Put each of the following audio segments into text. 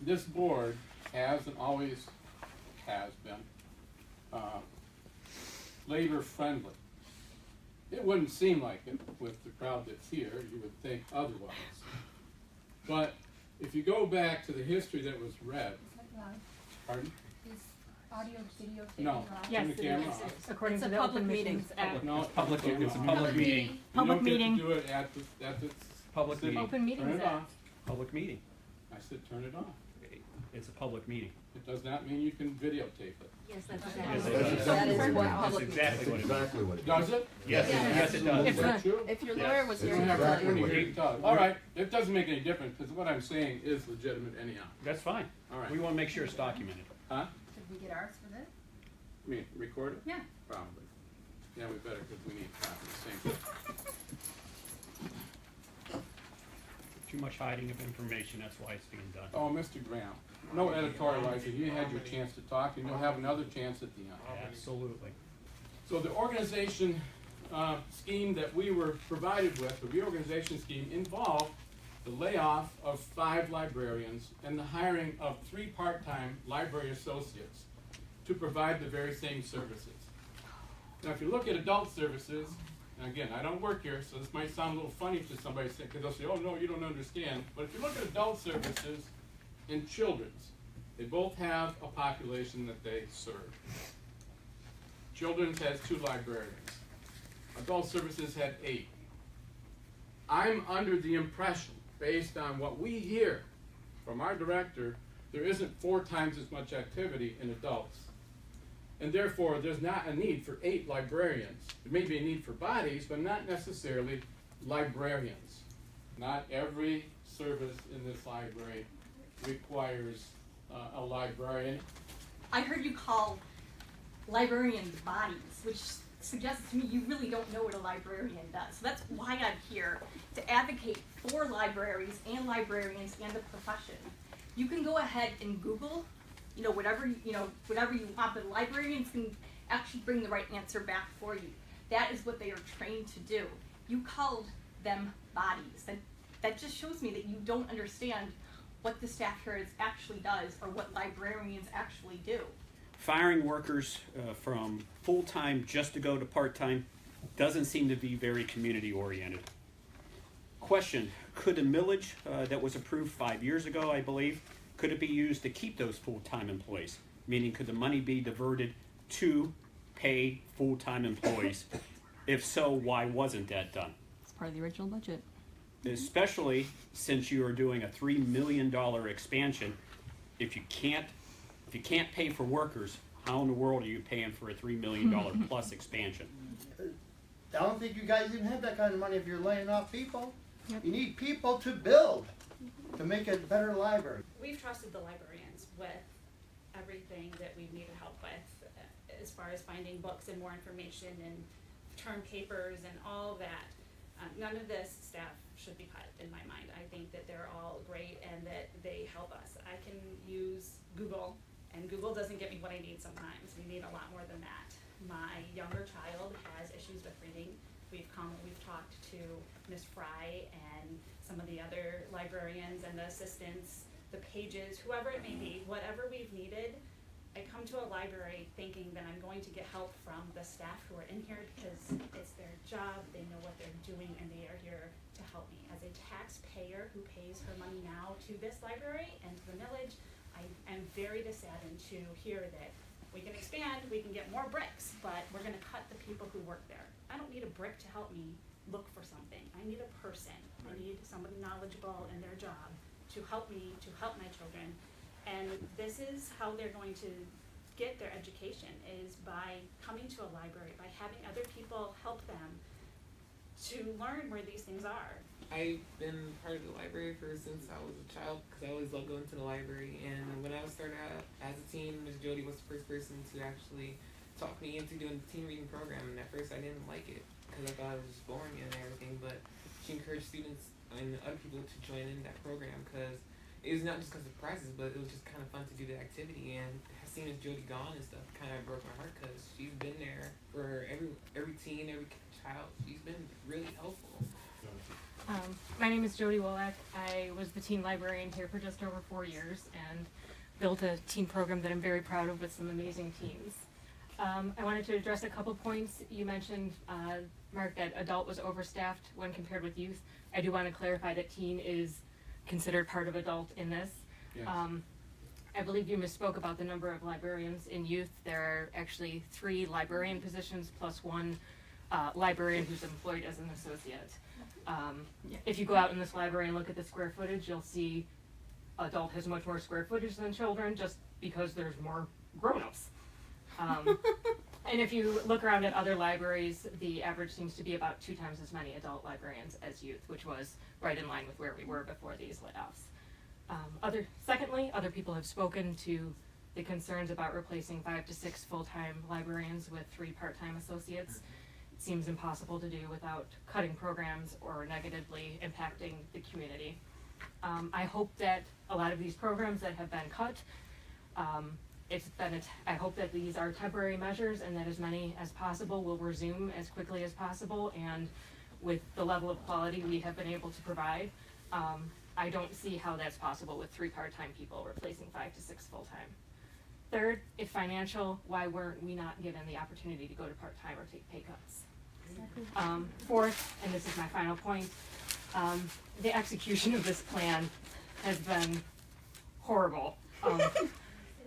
this board has and always has been labor friendly. It wouldn't seem like it with the crowd that's here. You would think otherwise. But if you go back to the history that was read, pardon? Is audio, video, taking No. off? Turn the camera off. According It's to a the public Open meetings Meetings act. No, It's public, turn it it's a off. public meeting. You Public don't meeting. get to do it at the Public meeting. Open turn Meetings it Act. off. Public meeting. I said turn it off. It's a public meeting. It does not mean you can videotape it. Yes, that's Yes, exactly. it does. That is what That's public exactly what it is. Exactly what it is. Does it? Yes, yes, it does. Is that true? If your Yes. lawyer was You here, don't he'd have tell to you. turn your heat up. All right, it doesn't make any difference because what I'm saying is legitimate anyhow. That's fine. All right. We want to make sure it's documented. Huh? Should we get ours for this? I mean, record it? Yeah. Probably. Yeah, we better because we need copies. Same. Too much hiding of information, that's why it's being done. Oh, Mr. Graham, no editorializing. You had your chance to talk and you'll have another chance at the end. Absolutely. So the organization scheme that we were provided with, the reorganization scheme, involved the layoff of 5 librarians and the hiring of 3 part-time library associates to provide the very same services. Now, if you look at adult services, and again, I don't work here, so this might sound a little funny to somebody because they'll say, oh, no, you don't understand. But if you look at adult services and children's, they both have a population that they serve. Children's has 2 librarians. Adult services had 8. I'm under the impression, based on what we hear from our director, there isn't 4 times as much activity in adults. And therefore, there's not a need for 8 librarians. There may be a need for bodies, but not necessarily librarians. Not every service in this library requires a librarian. I heard you call librarians bodies, which suggests to me you really don't know what a librarian does. So that's why I'm here, to advocate for libraries and librarians and the profession. You can go ahead and Google, whatever you want, but librarians can actually bring the right answer back for you. That is what they are trained to do. You called them bodies. That just shows me that you don't understand what the staff here actually does or what librarians actually do. Firing workers from full-time just to go to part-time doesn't seem to be very community-oriented. Question, could a millage that was approved 5 years ago, I believe, could it be used to keep those full-time employees? Meaning, could the money be diverted to pay full-time employees? If so, why wasn't that done? It's part of the original budget. Especially since you are doing a $3 million expansion. If you can't pay for workers, how in the world are you paying for a $3 million plus expansion? I don't think you guys even have that kind of money if you're laying off people. Yep. You need people to build, to make a better library. We've trusted the librarians with everything that we've needed help with, as far as finding books and more information and term papers and all of that. None of this staff should be cut, in my mind. I think that they're all great and that they help us. I can use Google, and Google doesn't get me what I need sometimes. We need a lot more than that. My younger child has issues with reading. We've talked to Ms. Fry and some of the other librarians and the assistants, the pages, whoever it may be, whatever we've needed. I come to a library thinking that I'm going to get help from the staff who are in here because it's their job, they know what they're doing, and they are here to help me. As a taxpayer who pays her money now to this library and to the millage, I am very dissaddened to hear that we can expand, we can get more bricks, but we're gonna cut the people who work there. I don't need a brick to help me look for something. I need a person. I need somebody knowledgeable in their job to help me, to help my children. And this is how they're going to get their education, is by coming to a library, by having other people help them to learn where these things are. I've been part of the library since I was a child because I always loved going to the library. And when I started out as a teen, Ms. Jody was the first person to actually talk me into doing the teen reading program. And at first I didn't like it because I thought it was just boring and everything. But she encouraged students and other people to join in that program because it was not just because of prizes, but it was just kind of fun to do the activity. And seeing Ms. Jody gone and stuff kind of broke my heart because she's been there for every teen, every child. She's been really helpful. My name is Jody Wolak. I was the teen librarian here for just over 4 years and built a teen program that I'm very proud of with some amazing teens. I wanted to address a couple points. You mentioned, Mark, that adult was overstaffed when compared with youth. I do want to clarify that teen is considered part of adult in this. Yes. I believe you misspoke about the number of librarians in youth. There are actually 3 librarian positions plus 1 librarian who's employed as an associate. If you go out in this library and look at the square footage, you'll see adult has much more square footage than children just because there's more grown-ups. And if you look around at other libraries, the average seems to be about 2 times as many adult librarians as youth, which was right in line with where we were before these layoffs. Secondly, other people have spoken to the concerns about replacing 5 to 6 full-time librarians with 3 part-time associates. It seems impossible to do without cutting programs or negatively impacting the community. I hope that a lot of these programs that have been cut, I hope that these are temporary measures and that as many as possible will resume as quickly as possible, and with the level of quality we have been able to provide. I don't see how that's possible with 3 part-time people replacing 5 to 6 full-time. Third, if financial, why weren't we not given the opportunity to go to part-time or take pay cuts? Fourth, and this is my final point, the execution of this plan has been horrible.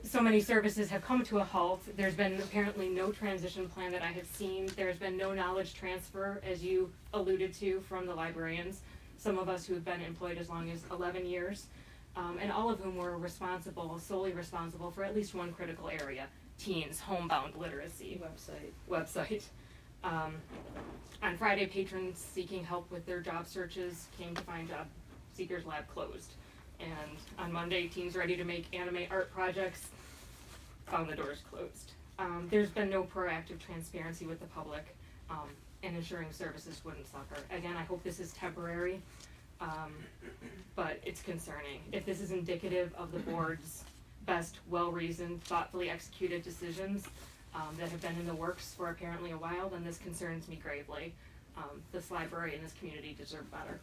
So many services have come to a halt. There's been apparently no transition plan that I have seen. There's been no knowledge transfer, as you alluded to, from the librarians, some of us who have been employed as long as 11 years, and all of whom were solely responsible for at least one critical area: teens, homebound literacy. Website. On Friday, patrons seeking help with their job searches came to find Job Seekers Lab closed. And on Monday, teens ready to make anime art projects found the doors closed. There's been no proactive transparency with the public, and ensuring services wouldn't suffer. Again, I hope this is temporary, but it's concerning. If this is indicative of the board's best, well-reasoned, thoughtfully executed decisions that have been in the works for apparently a while, then this concerns me gravely. This library and this community deserve better.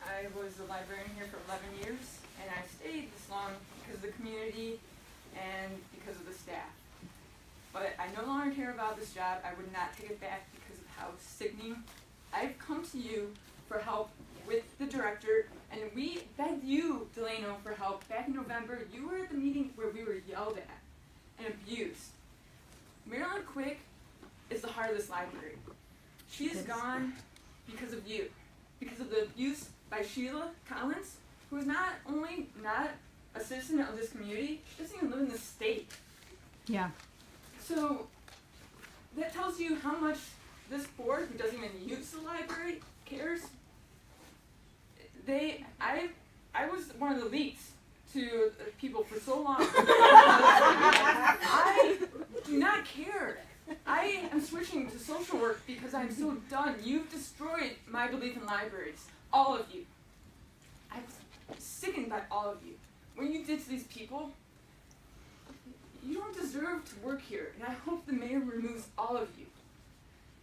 I was a librarian here for 11 years, and I stayed this long because of the community and because of the staff. But I no longer care about this job. I would not take it back because of how sickening. I've come to you for help with the director, and we begged you, Delano, for help back in November. You were at the meeting where we were yelled at and abused. Marilyn Quick is the heart of this library. She is gone because of you, because of the abuse by Sheila Collins, who is not only not a citizen of this community, she doesn't even live in this state. Yeah. So that tells you how much this board, who doesn't even use the library, cares. I was one of the leads to people for so long. I do not care. I am switching to social work because I'm so done. You've destroyed my belief in libraries. All of you. I'm sickened by all of you. What you did to these people, you don't deserve to work here, and I hope the mayor removes all of you.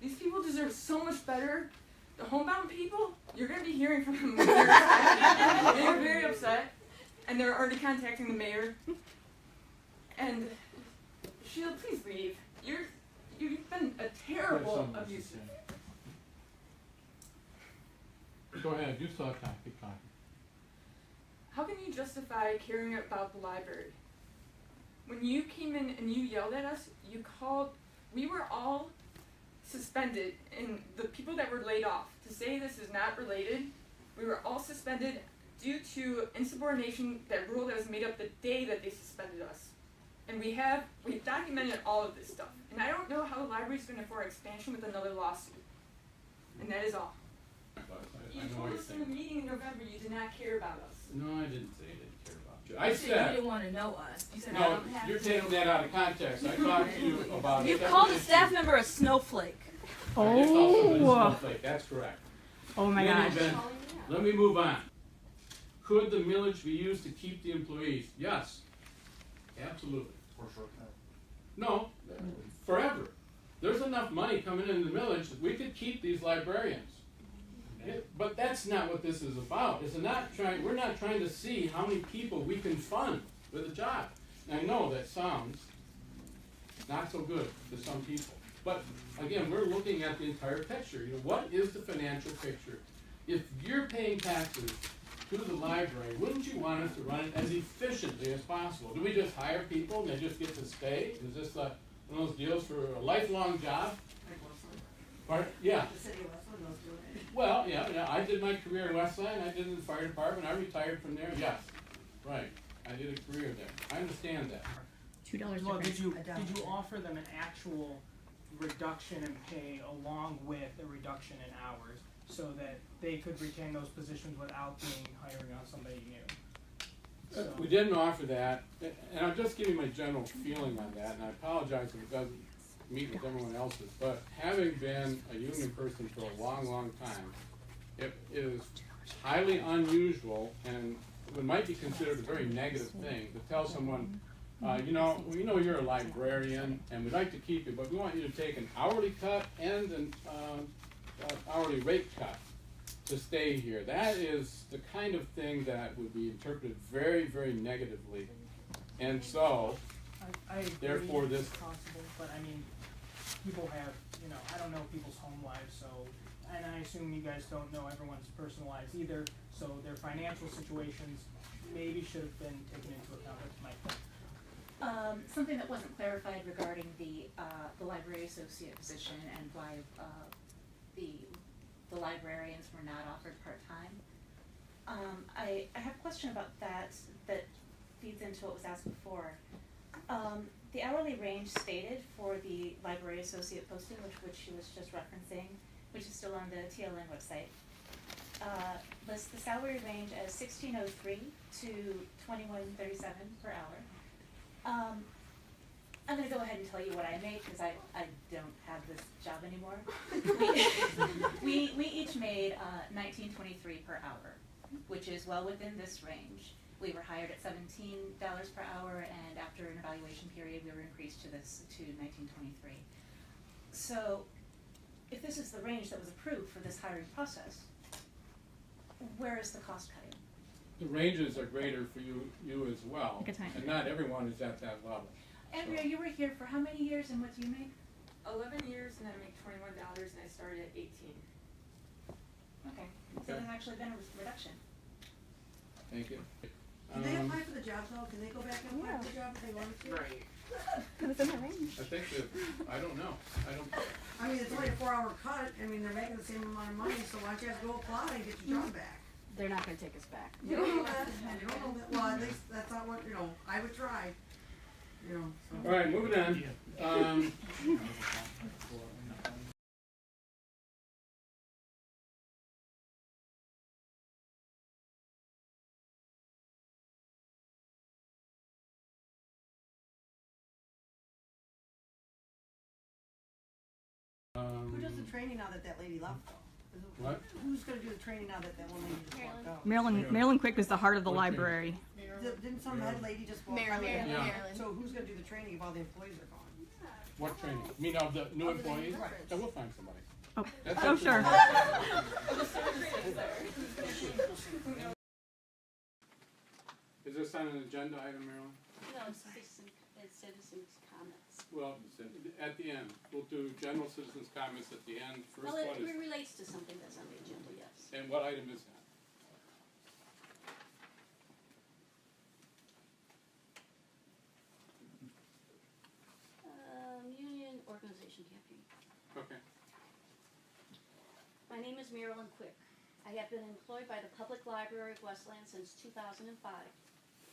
These people deserve so much better. The homebound people, you're going to be hearing from them when they're upset. They're very upset, and they're already contacting the mayor. And Sheila, please leave. You've been a terrible abuser. Go ahead, you still have time, keep talking. How can you justify caring about the library? When you came in and you yelled at us, we were all suspended, and the people that were laid off, to say this is not related, we were all suspended due to insubordination, that rule that was made up the day that they suspended us. And we've documented all of this stuff. And I don't know how the library's going to afford expansion with another lawsuit. And that is all. You told us in the meeting in November you did not care about us. No, I didn't say I didn't care about you. I You said, didn't want to know us. You said, I no, don't have you're to. taking that out of context. I talked to you about You separate called a issues. staff member a snowflake. I did call somebody a snowflake, that's correct. Oh my In any gosh. event, let me move on. Could the millage be used to keep the employees? Yes, absolutely. For a short time. No, forever. There's enough money coming in the millage that we could keep these librarians. But that's not what this is about. We're not trying to see how many people we can fund with a job. And I know that sounds not so good to some people. But again, we're looking at the entire picture. You know, what is the financial picture? If you're paying taxes to the library, wouldn't you want us to run it as efficiently as possible? Do we just hire people and they just get to stay? Is this one of those deals for a lifelong job? Yeah. The city of Westland was doing it. Well, yeah, I did my career in Westland, I did it in the fire department, I retired from there, yes, right, I did a career there, I understand that. $2 Well, difference. did you offer them an actual reduction in pay along with a reduction in hours so that they could retain those positions without being hiring on somebody new? So, We didn't offer that, and I'm just giving my general feeling on that, and I apologize if it doesn't meet with everyone else's, but having been a union person for a long, long time, it is highly unusual, and it might be considered a very negative thing to tell someone, you know, we know you're a librarian, and we'd like to keep you, but we want you to take an hourly cut and an hourly rate cut to stay here. That is the kind of thing that would be interpreted very, very negatively, and so, I agree therefore this. it's possible, but I mean, people have, you know, I don't know people's home lives, so, and I assume you guys don't know everyone's personal lives either, so their financial situations maybe should have been taken into account. That's my point. Something that wasn't clarified regarding the library associate position and why the librarians were not offered part-time. I have a question about that feeds into what was asked before. The hourly range stated for the library associate posting, which she was just referencing, which is still on the TLN website, lists the salary range as $16.03 to $21.37 per hour. I'm going to go ahead and tell you what I make because I don't have this job anymore. We each made $19.23 per hour, which is well within this range. We were hired at $17 per hour, and after an evaluation period, we were increased to $19.23. So, if this is the range that was approved for this hiring process, where is the cost cutting? The ranges are greater for you as well, Good time. and not everyone is at that level. Andrea, you were here for how many years, and what do you make? 11 years, and then I make $21, and I started at 18. Okay, so there's actually been a reduction. Thank you. Can they apply for the job though? Can they go back and apply for the job if they wanted to? Right. It's in the range. I think that, I don't know, I mean, it's only a 4-hour cut. I mean, they're making the same amount of money, so why don't you have to go apply and get your job back? They're not gonna take us back. You don't know that. You don't know that. Well, at least that's not what, you know, I would try. You know, so. All right, moving on. Who does the training now that lady left though? What? Who's gonna do the training now that one lady just walked out? Marilyn Quick is the heart of the library. Didn't some head lady just walk out? Marilyn. Yeah. So who's gonna do the training if all the employees are gone? What training? You mean of the new employees? Right. Yeah, we'll find somebody. Oh, That's oh up to sure. you. Is this on an agenda item, Marilyn? No, it's citizens' comments. Well, at the end, we'll do general citizens' comments at the end. First, Well, what it is, relates to something that's on the agenda, yes. and what item is that? Union organization campaign. Okay. My name is Marilyn Quick. I have been employed by the Public Library of Westland since 2005.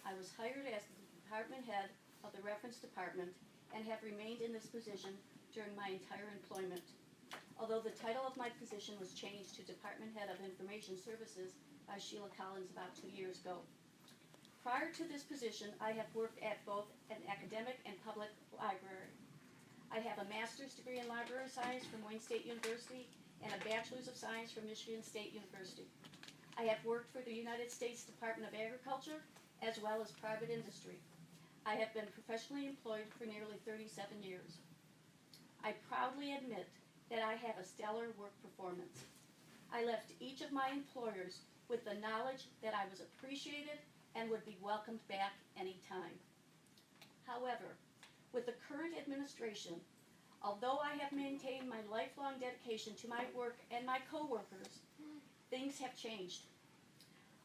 I was hired as the department head of the reference department and have remained in this position during my entire employment. Although the title of my position was changed to Department Head of Information Services by Sheila Collins about 2 years ago. Prior to this position, I have worked at both an academic and public library. I have a master's degree in library science from Wayne State University and a bachelor's of science from Michigan State University. I have worked for the United States Department of Agriculture as well as private industry. I have been professionally employed for nearly 37 years. I proudly admit that I have a stellar work performance. I left each of my employers with the knowledge that I was appreciated and would be welcomed back anytime. However, with the current administration, although I have maintained my lifelong dedication to my work and my coworkers, things have changed.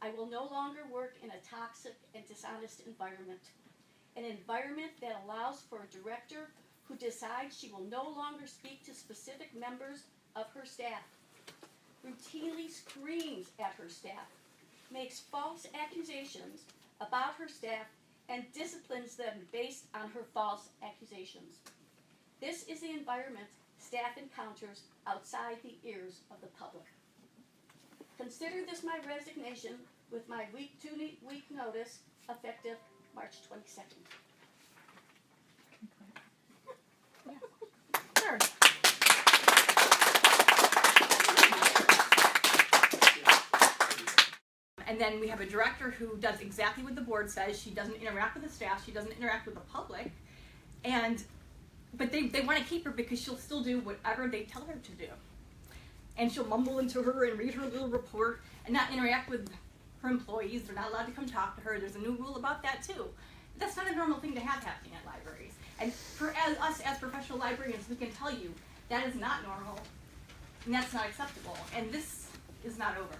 I will no longer work in a toxic and dishonest environment, an environment that allows for a director who decides she will no longer speak to specific members of her staff, routinely screams at her staff, makes false accusations about her staff, and disciplines them based on her false accusations. This is the environment staff encounters outside the ears of the public. Consider this my resignation with my 2-week notice effective March 22nd. Sure. And then we have a director who does exactly what the board says. She doesn't interact with the staff. She doesn't interact with the public. But they want to keep her because she'll still do whatever they tell her to do. And she'll mumble into her and read her little report and not interact with her employees. They're not allowed to come talk to her. There's a new rule about that too. That's not a normal thing to have happening at libraries. And for us as professional librarians, we can tell you that is not normal and that's not acceptable. And this is not over.